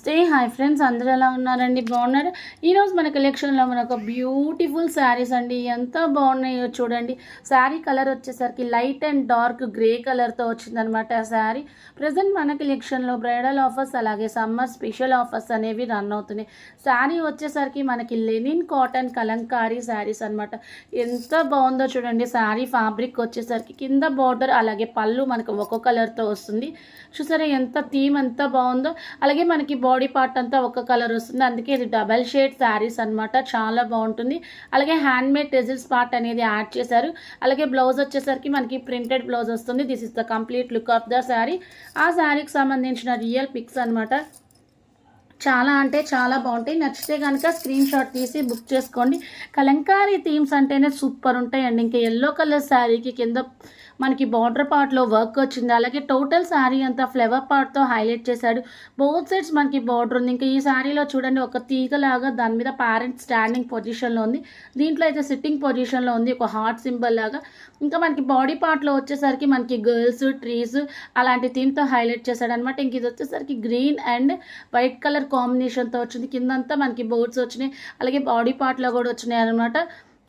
నమస్తే hi friends, అందరూ ఎలా ఉన్నారండి? బాగున్నారు. ఈరోజు మన కలెక్షన్లో మనకు బ్యూటిఫుల్ శారీస్ అండి. ఎంత బాగున్నాయో చూడండి. శారీ కలర్ వచ్చేసరికి లైట్ అండ్ డార్క్ గ్రే కలర్తో వచ్చిందనమాట. ఆ శారీ ప్రజెంట్ మన కలెక్షన్లో బ్రైడల్ ఆఫర్స్ అలాగే సమ్మర్ స్పెషల్ ఆఫర్స్ అనేవి రన్ అవుతున్నాయి. శారీ వచ్చేసరికి మనకి లెనిన్ కాటన్ కలంకారీ శారీస్ అనమాట. ఎంత బాగుందో చూడండి. శారీ ఫ్యాబ్రిక్ వచ్చేసరికి కింద బార్డర్ అలాగే పళ్ళు మనకు ఒక్కో కలర్తో వస్తుంది. చూసారా ఎంత థీమ్ ఎంత బాగుందో. అలాగే మనకి బాడీ పార్ట్ అంతా ఒక కలర్ వస్తుంది. అందుకే ఇది డబల్ షేడ్ శారీస్ అనమాట. చాలా బాగుంటుంది. అలాగే హ్యాండ్ మేడ్ టెజిల్స్ పార్ట్ అనేది యాడ్ చేశారు. అలాగే బ్లౌజ్ వచ్చేసరికి మనకి ప్రింటెడ్ బ్లౌజ్ వస్తుంది. This is the complete look of the sari. ఆ శారీకి సంబంధించిన రియల్ పిక్స్ అనమాట. చాలా అంటే చాలా బాగుంటాయి. నచ్చితే కనుక స్క్రీన్ షాట్ తీసి బుక్ చేసుకోండి. కలంకారీ థీమ్స్ అంటేనే సూపర్ ఉంటాయండి. ఇంకా ఎల్లో కలర్ శారీకి కింద మనకి బార్డర్ పార్ట్లో వర్క్ వచ్చింది. అలాగే టోటల్ శారీ అంతా ఫ్లవర్ పార్ట్తో హైలైట్ చేశాడు. బోత్ సైడ్స్ మనకి బార్డర్ ఉంది. ఇంకా ఈ శారీలో చూడండి ఒక తీగలాగా దాని మీద ప్యారెంట్ స్టాండింగ్ పొజిషన్లో ఉంది. దీంట్లో అయితే సిట్టింగ్ పొజిషన్లో ఉంది, ఒక హార్ట్ సింబల్ లాగా. ఇంకా మనకి బాడీ పార్ట్లో వచ్చేసరికి మనకి గర్ల్స్ ట్రీస్ అలాంటి థీమ్తో హైలైట్ చేశాడు అనమాట. ఇంక ఇది వచ్చేసరికి గ్రీన్ అండ్ వైట్ కలర్ కాంబినేషన్తో వచ్చింది. కిందంతా మనకి బోర్డ్స్ వచ్చినాయి, అలాగే బాడీ పార్ట్లో కూడా వచ్చినాయి అనమాట.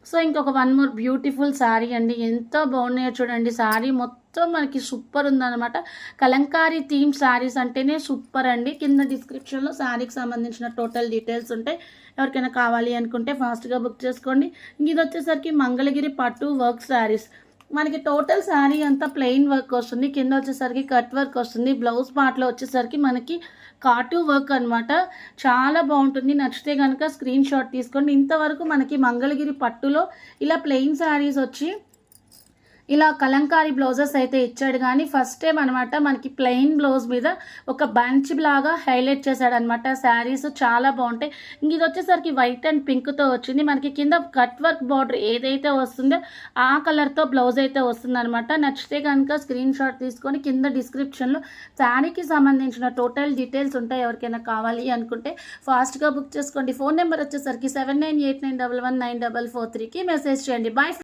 సో ఇంకొక వన్ మోర్ బ్యూటిఫుల్ శారీ అండి. ఎంత బాగున్నాయో చూడండి. శారీ మొత్తం మనకి సూపర్ ఉందన్నమాట. కలంకారీ థీమ్ శారీస్ అంటేనే సూపర్ అండి. కింద డిస్క్రిప్షన్లో శారీకి సంబంధించిన టోటల్ డీటెయిల్స్ ఉంటాయి. ఎవరికైనా కావాలి అనుకుంటే ఫాస్ట్గా బుక్ చేసుకోండి. ఇది వచ్చేసరికి మంగళగిరి పట్టు వర్క్ శారీస్. మనకి టోటల్ శారీ అంతా ప్లెయిన్ వర్క్ వస్తుంది. కింద వచ్చేసరికి కట్ వర్క్ వస్తుంది. బ్లౌజ్ పార్ట్లో వచ్చేసరికి మనకి కాటు వర్క్ అనమాట. చాలా బాగుంటుంది. నచ్చితే కనుక స్క్రీన్ షాట్ తీసుకోండి. ఇంతవరకు మనకి మంగళగిరి పట్టులో ఇలా ప్లెయిన్ శారీస్ వచ్చి ఇలా కలంకారీ బ్లౌజెస్ అయితే ఇచ్చాడు, కానీ ఫస్ట్ టైం అనమాట మనకి ప్లెయిన్ బ్లౌజ్ మీద ఒక బంచ్ లాగా హైలైట్ చేశాడనమాట. శారీస్ చాలా బాగుంటాయి. ఇది వచ్చేసరికి వైట్ అండ్ పింక్తో వచ్చింది. మనకి కింద కట్ వర్క్ బార్డర్ ఏదైతే వస్తుందో ఆ కలర్తో బ్లౌజ్ అయితే వస్తుందన్నమాట. నచ్చితే కనుక స్క్రీన్ షాట్ తీసుకొని కింద డిస్క్రిప్షన్లో శారీకి సంబంధించిన టోటల్ డీటెయిల్స్ ఉంటాయి. ఎవరికైనా కావాలి అనుకుంటే ఫాస్ట్గా బుక్ చేసుకోండి. ఫోన్ నెంబర్ వచ్చేసరికి 7989119443కి మెసేజ్ చేయండి. బాయ్.